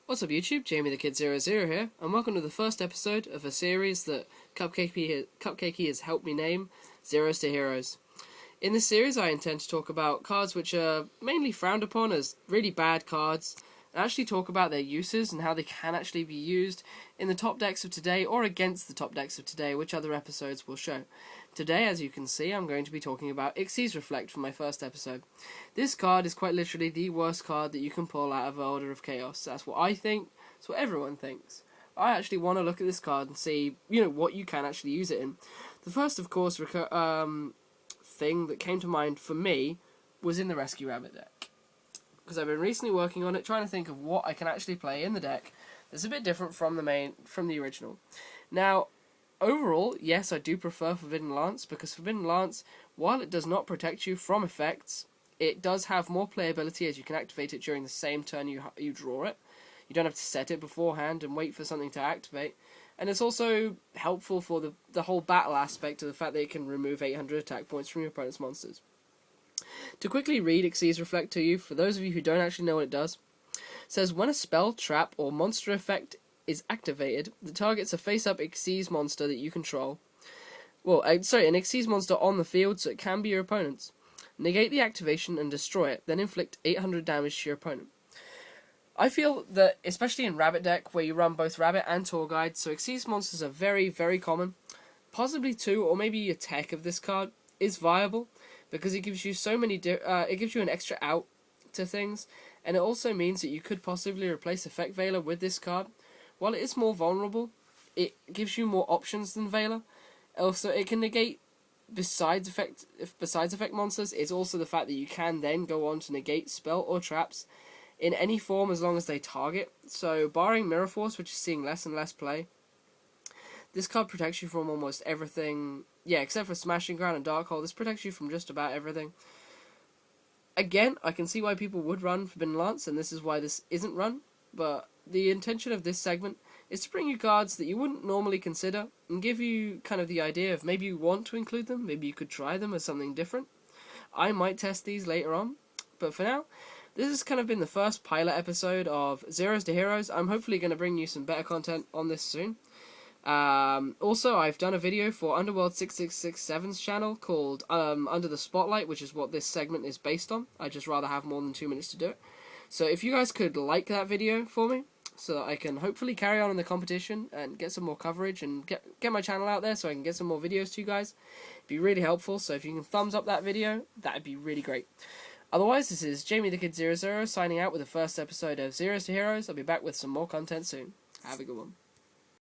What's up YouTube, Jamie the Kid 00 here, and welcome to the first episode of a series that Cupcakey has helped me name, Zeros to Heroes. In this series I intend to talk about cards which are mainly frowned upon as really bad cards, and actually talk about their uses and how they can actually be used in the top decks of today or against the top decks of today, which other episodes will show. Today, as you can see, I'm going to be talking about Xyz Reflect for my first episode. This card is quite literally the worst card that you can pull out of Order of Chaos. That's what I think, that's what everyone thinks. I actually want to look at this card and see, what you can actually use it in. The first, of course, thing that came to mind for me was in the Rescue Rabbit deck. Because I've been recently working on it, trying to think of what I can actually play in the deck that's a bit different from the original. Now, overall, yes, I do prefer Forbidden Lance, because Forbidden Lance, while it does not protect you from effects, it does have more playability as you can activate it during the same turn you draw it. You don't have to set it beforehand and wait for something to activate. And it's also helpful for the whole battle aspect of the fact that it can remove 800 attack points from your opponent's monsters. To quickly read Xyz Reflect to you, for those of you who don't actually know what it does, it says, when a spell, trap, or monster effect is activated, that targets a face-up Xyz monster that you control. An Xyz monster on the field, so it can be your opponent's. Negate the activation and destroy it, then inflict 800 damage to your opponent. I feel that, especially in Rabbit deck, where you run both Rabbit and Tour Guide, so Xyz monsters are very, very common. Possibly two, or maybe a tech of this card is viable, because it gives you it gives you an extra out to things, and it also means that you could possibly replace Effect Veiler with this card. While it is more vulnerable, it gives you more options than Veiler. Also, it can negate besides effect monsters. It's also the fact that you can then go on to negate spell or traps in any form as long as they target. So, barring Mirror Force, which is seeing less and less play, this card protects you from almost everything. Yeah, except for Smashing Ground and Dark Hole, this protects you from just about everything. Again, I can see why people would run Forbidden Lance, and this is why this isn't run, but the intention of this segment is to bring you cards that you wouldn't normally consider, and give you kind of the idea of maybe you want to include them, maybe you could try them as something different. I might test these later on, but for now, this has kind of been the first pilot episode of Zeros to Heroes. I'm hopefully going to bring you some better content on this soon. Also, I've done a video for Underworld 6667's channel called Under the Spotlight, which is what this segment is based on. I'd just rather have more than 2 minutes to do it. So if you guys could like that video for me, so that I can hopefully carry on in the competition and get some more coverage and get my channel out there so I can get some more videos to you guys, it'd be really helpful. So if you can thumbs up that video, that'd be really great. Otherwise, this is Jamie the Kid 00 signing out with the first episode of Zeros to Heroes. I'll be back with some more content soon. Have a good one.